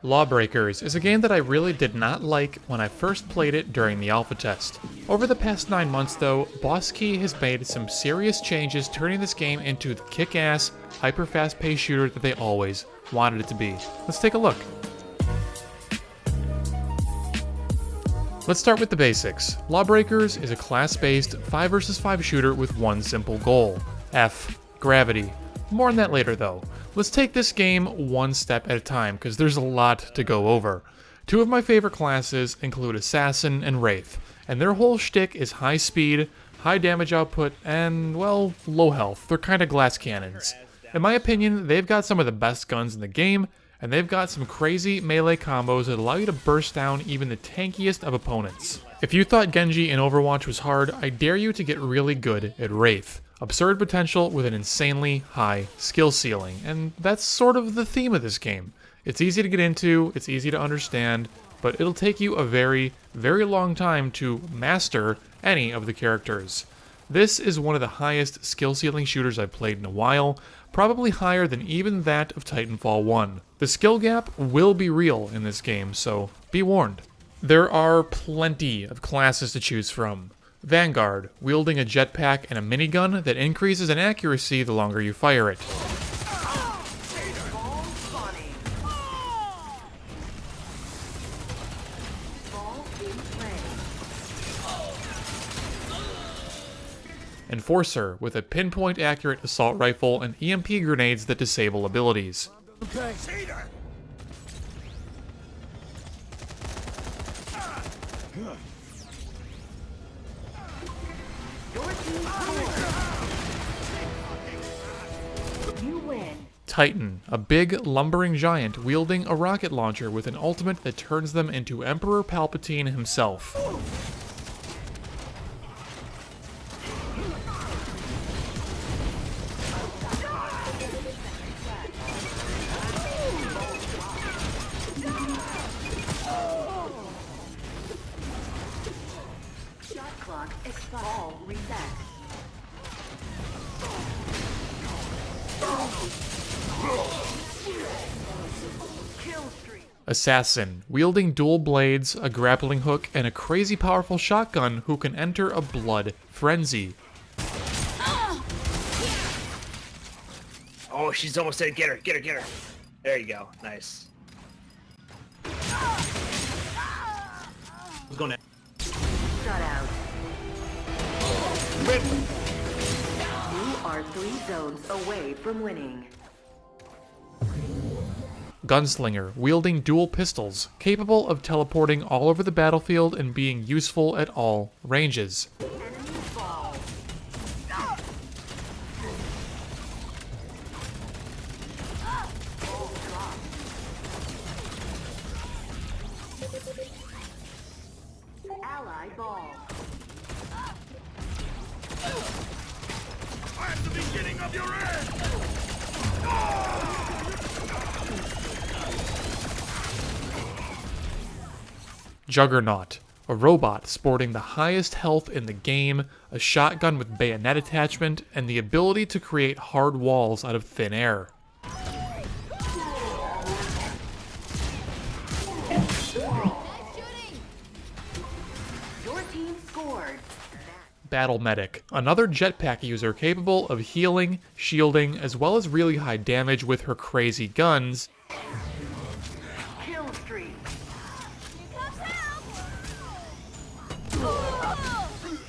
Lawbreakers is a game that I really did not like when I first played it during the alpha test. Over the past 9 months though, Boss Key has made some serious changes, turning this game into the kick-ass, hyper-fast paced shooter that they always wanted it to be. Let's take a look. Let's start with the basics. Lawbreakers is a class-based 5 vs 5 shooter with one simple goal: F, gravity. More on that later though. Let's take this game one step at a time, because there's a lot to go over. Two of my favorite classes include Assassin and Wraith, and their whole shtick is high speed, high damage output, and, well, low health. They're kinda glass cannons. In my opinion, they've got some of the best guns in the game, and they've got some crazy melee combos that allow you to burst down even the tankiest of opponents. If you thought Genji in Overwatch was hard, I dare you to get really good at Wraith. Absurd potential with an insanely high skill ceiling, and that's sort of the theme of this game. It's easy to get into, it's easy to understand, but it'll take you a very, very long time to master any of the characters. This is one of the highest skill ceiling shooters I've played in a while, probably higher than even that of Titanfall 1. The skill gap will be real in this game, so be warned. There are plenty of classes to choose from. Vanguard, wielding a jetpack and a minigun that increases in accuracy the longer you fire it. Enforcer, with a pinpoint accurate assault rifle and EMP grenades that disable abilities. Okay. Titan, a big, lumbering giant wielding a rocket launcher with an ultimate that turns them into Emperor Palpatine himself. Shot clock expire. Reset. Assassin, wielding dual blades, a grappling hook, and a crazy powerful shotgun who can enter a blood frenzy. Oh, she's almost dead. Get her, get her, get her. There you go. Nice. Who's going in? Shut out. Rip. You are 3 zones away from winning. Gunslinger, wielding dual pistols, capable of teleporting all over the battlefield and being useful at all ranges. Ally ball. I'm the beginning of your end! Juggernaut, a robot sporting the highest health in the game, a shotgun with bayonet attachment, and the ability to create hard walls out of thin air. Your team scored. Battle Medic, another jetpack user capable of healing, shielding, as well as really high damage with her crazy guns. Kill streak.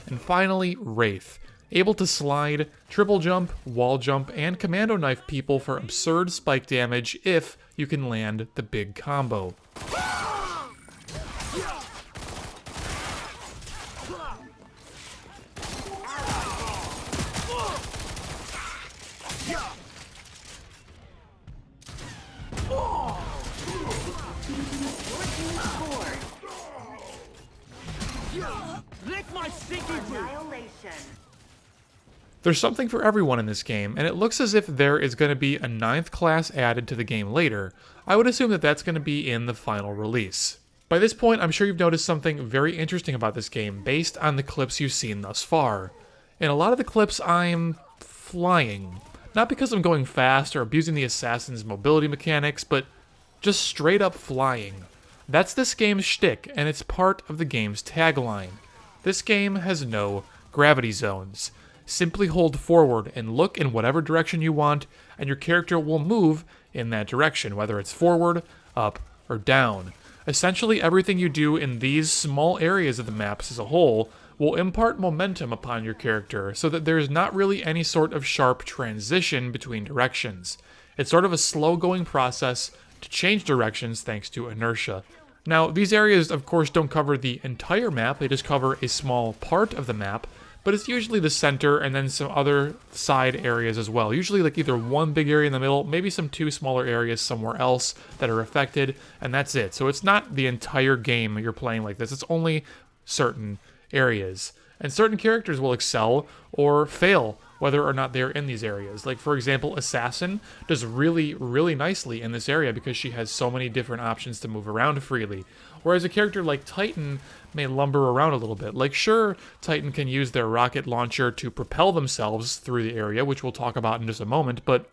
And finally, Wraith, able to slide, triple jump, wall jump, and commando knife people for absurd spike damage if you can land the big combo. Lick my stinky boot! Annihilation. There's something for everyone in this game, and it looks as if there is going to be a 9th class added to the game later. I would assume that that's going to be in the final release. By this point, I'm sure you've noticed something very interesting about this game based on the clips you've seen thus far. In a lot of the clips, I'm flying. Not because I'm going fast or abusing the assassin's mobility mechanics, but just straight up flying. That's this game's shtick, and it's part of the game's tagline. This game has no gravity zones. Simply hold forward and look in whatever direction you want, and your character will move in that direction, whether it's forward, up, or down. Essentially everything you do in these small areas of the maps as a whole will impart momentum upon your character, so that there's not really any sort of sharp transition between directions. It's sort of a slow-going process to change directions thanks to inertia. Now, these areas, of course, don't cover the entire map, they just cover a small part of the map, but it's usually the center and then some other side areas as well. Usually like either one big area in the middle, maybe some two smaller areas somewhere else that are affected, and that's it. So it's not the entire game you're playing like this, it's only certain areas. And certain characters will excel or fail whether or not they're in these areas. Like, for example, Assassin does really, really nicely in this area because she has so many different options to move around freely. Whereas a character like Titan may lumber around a little bit. Like, sure, Titan can use their rocket launcher to propel themselves through the area, which we'll talk about in just a moment, but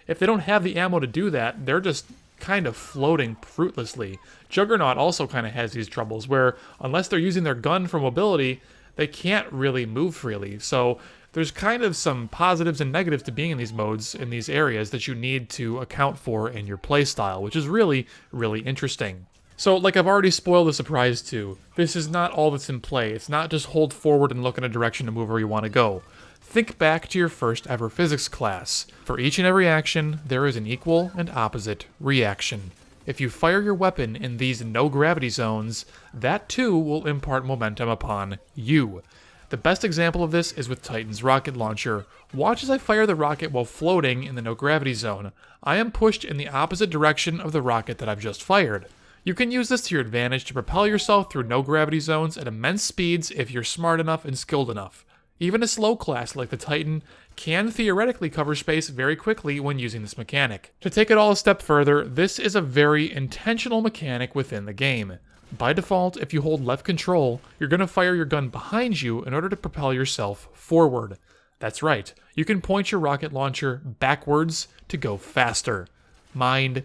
if they don't have the ammo to do that, they're just kind of floating fruitlessly. Juggernaut also kind of has these troubles where, unless they're using their gun for mobility, they can't really move freely. So there's kind of some positives and negatives to being in these modes, in these areas, that you need to account for in your playstyle, which is really, really interesting. So, like I've already spoiled the surprise too, this is not all that's in play. It's not just hold forward and look in a direction to move where you want to go. Think back to your first ever physics class. For each and every action, there is an equal and opposite reaction. If you fire your weapon in these no gravity zones, that too will impart momentum upon you. The best example of this is with Titan's rocket launcher. Watch as I fire the rocket while floating in the no gravity zone. I am pushed in the opposite direction of the rocket that I've just fired. You can use this to your advantage to propel yourself through no gravity zones at immense speeds if you're smart enough and skilled enough. Even a slow class like the Titan can theoretically cover space very quickly when using this mechanic. To take it all a step further, this is a very intentional mechanic within the game. By default, if you hold left control, you're going to fire your gun behind you in order to propel yourself forward. That's right, you can point your rocket launcher backwards to go faster. Mind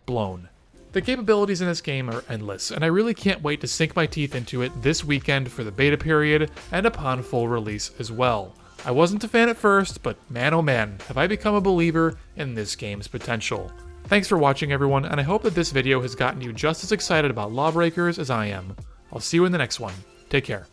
blown. The capabilities in this game are endless, and I really can't wait to sink my teeth into it this weekend for the beta period and upon full release as well. I wasn't a fan at first, but man oh man, have I become a believer in this game's potential. Thanks for watching everyone, and I hope that this video has gotten you just as excited about Lawbreakers as I am. I'll see you in the next one. Take care.